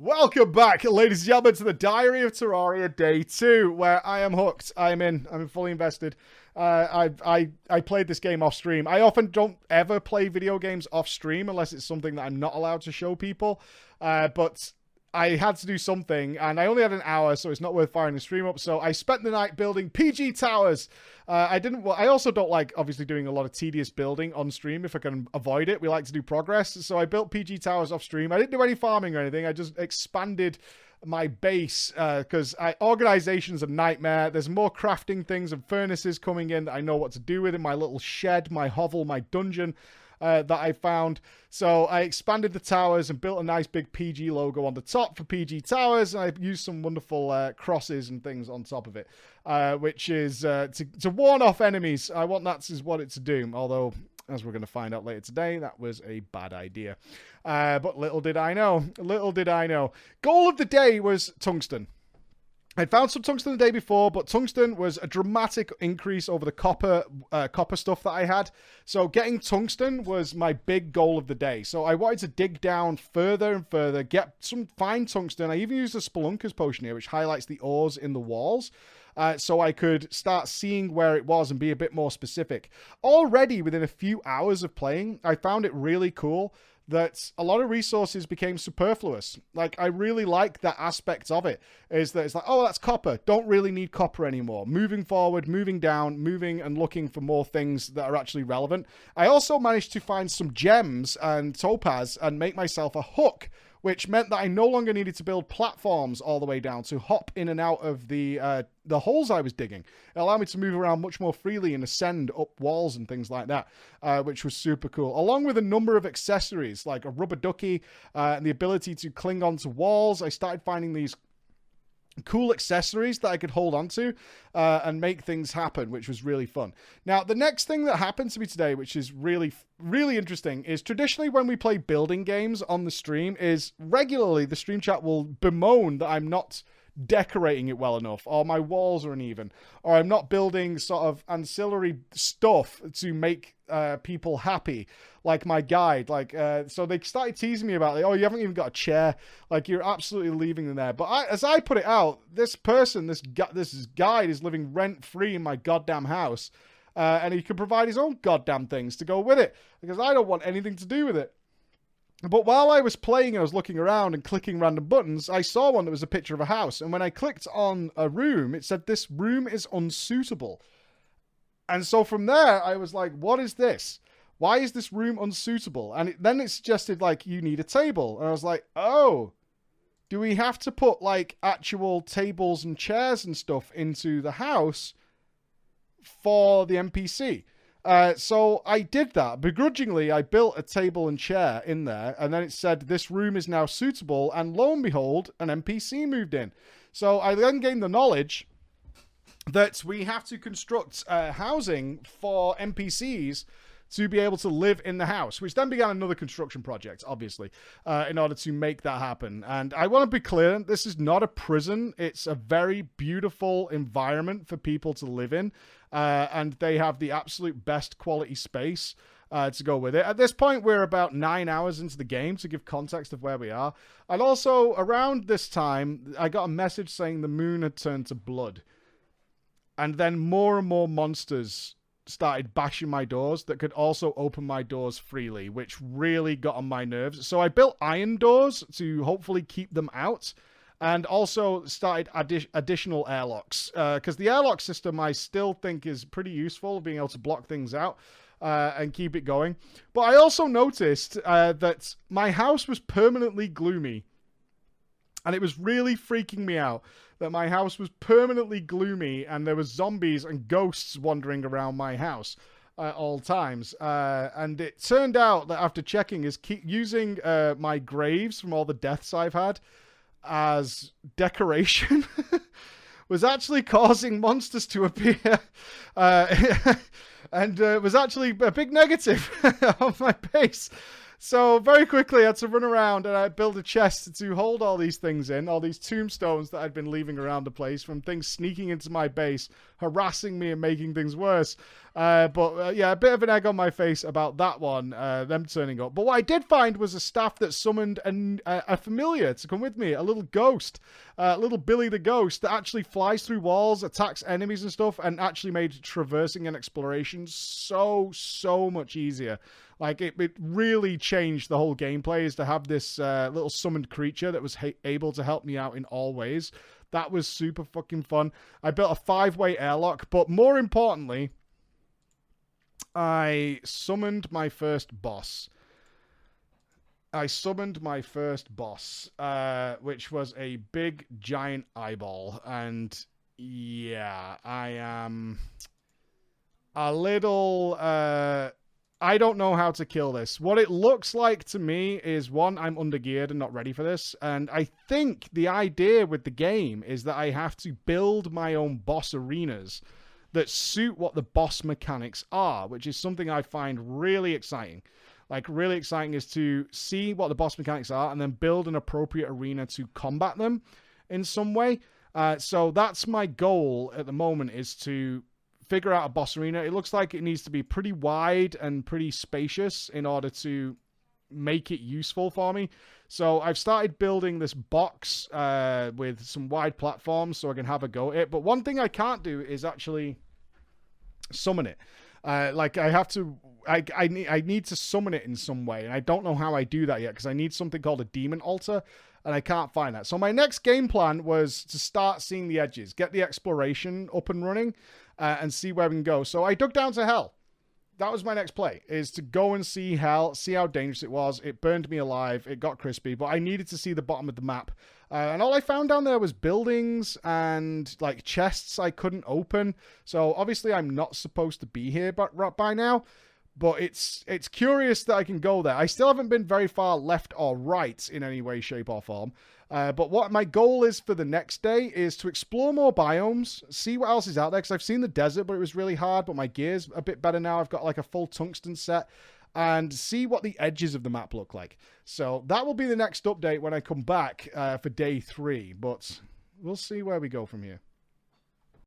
Welcome back, ladies and gentlemen, to the Diary of Terraria Day 2, where I am hooked. I'm fully invested. I played this game off stream. I often don't ever play video games off stream unless it's something that I'm not allowed to show people. But I had to do something, and I only had an hour, so it's not worth firing the stream up. So I spent the night building PG towers. I also don't like, obviously, doing a lot of tedious building on stream if I can avoid it. We like to do progress. So I built PG towers off stream. I didn't do any farming or anything. I just expanded my base because organization's a nightmare. There's more crafting things and furnaces coming in that I know what to do with in my little shed, my hovel, my dungeon. That I found. So I expanded the towers and built a nice big PG logo on the top for PG Towers. And I used some wonderful crosses and things on top of it, which is to warn off enemies. I want that is what it's to do. Although, as we're going to find out later today, that was a bad idea. But little did I know. Goal of the day was tungsten. I'd found some tungsten the day before, but tungsten was a dramatic increase over the copper stuff that I had. So getting tungsten was my big goal of the day. So I wanted to dig down further and further, get some fine tungsten. I even used a Spelunker's potion here, which highlights the ores in the walls. So I could start seeing where it was and be a bit more specific. Already within a few hours of playing, I found it really cool that a lot of resources became superfluous. Like, I really like that aspect of it, is that it's like, oh, that's copper. Don't really need copper anymore. Moving forward, moving down, moving and looking for more things that are actually relevant. I also managed to find some gems and topaz and make myself a hook, which meant that I no longer needed to build platforms all the way down to hop in and out of the holes I was digging. It allowed me to move around much more freely and ascend up walls and things like that, which was super cool. Along with a number of accessories, like a rubber ducky and the ability to cling onto walls, I started finding these cool accessories that I could hold on to and make things happen, which was really fun. Now, the next thing that happened to me today, which is really interesting, is traditionally when we play building games on the stream, is regularly the stream chat will bemoan that I'm not decorating it well enough, or my walls are uneven, or I'm not building sort of ancillary stuff to make people happy, like my guide. So they started teasing me about, like, oh, you haven't even got a chair, like, you're absolutely leaving them there. But as I put it out, this guide is living rent-free in my goddamn house, and he can provide his own goddamn things to go with it, because I don't want anything to do with it. But while I was playing and I was looking around and clicking random buttons, I saw one that was a picture of a house. And when I clicked on a room, it said, this room is unsuitable. And so from there, I was like, what is this? Why is this room unsuitable? And then it suggested, like, you need a table. And I was like, oh, do we have to put, like, actual tables and chairs and stuff into the house for the NPC? So I did that. Begrudgingly, I built a table and chair in there, and then it said, this room is now suitable, and lo and behold, an NPC moved in. So I then gained the knowledge that we have to construct housing for NPCs to be able to live in the house, which then began another construction project, obviously, in order to make that happen. And I want to be clear, this is not a prison. It's a very beautiful environment for people to live in, and they have the absolute best quality space to go with it. At this point, we're about 9 hours into the game, to give context of where we are. And also, around this time, I got a message saying the moon had turned to blood. And then more and more monsters started bashing my doors that could also open my doors freely, which really got on my nerves. So I built iron doors to hopefully keep them out, and also started additional airlocks, because the airlock system I still think is pretty useful, being able to block things out and keep it going. But I also noticed that my house was permanently gloomy, and it was really freaking me out that my house was permanently gloomy and there was zombies and ghosts wandering around my house at all times. And it turned out that after checking, is using my graves from all the deaths I've had as decoration was actually causing monsters to appear. And was actually a big negative on my base. So very quickly I had to run around and I built a chest to hold all these things in, all these tombstones that I'd been leaving around the place from things sneaking into my base, harassing me and making things worse. Yeah, a bit of an egg on my face about that one, them turning up. But what I did find was a staff that summoned a familiar to come with me, a little ghost, little Billy the Ghost that actually flies through walls, attacks enemies and stuff, and actually made traversing and exploration so much easier. Like, it really changed the whole gameplay, is to have this little summoned creature that was able to help me out in all ways. That was super fucking fun. I built a 5-way airlock, but more importantly, I summoned my first boss. Which was a big, giant eyeball. And yeah, I am a little... I don't know how to kill this. What it looks like to me is, one, I'm undergeared and not ready for this. And I think the idea with the game is that I have to build my own boss arenas that suit what the boss mechanics are, which is something I find really exciting. Like, really exciting is to see what the boss mechanics are and then build an appropriate arena to combat them in some way. So that's my goal at the moment, is to figure out a boss arena. It looks like it needs to be pretty wide and pretty spacious in order to make it useful for me. So I've started building this box with some wide platforms so I can have a go at it. But one thing I can't do is actually summon it. Like, I have to... I need to summon it in some way, and I don't know how I do that yet, because I need something called a demon altar, and I can't find that. So my next game plan was to start seeing the edges, get the exploration up and running, and see where we can go. So I dug down to hell. That was my next play, is to go and see hell, see how dangerous it was. It burned me alive. It got crispy, but I needed to see the bottom of the map. And all I found down there was buildings and, like, chests I couldn't open. So obviously I'm not supposed to be here by now. But it's curious that I can go there. I still haven't been very far left or right in any way, shape, or form. But what my goal is for the next day is to explore more biomes, see what else is out there, because I've seen the desert, but it was really hard, but my gear's a bit better now. I've got like a full tungsten set, and see what the edges of the map look like. So that will be the next update when I come back for day 3, but we'll see where we go from here.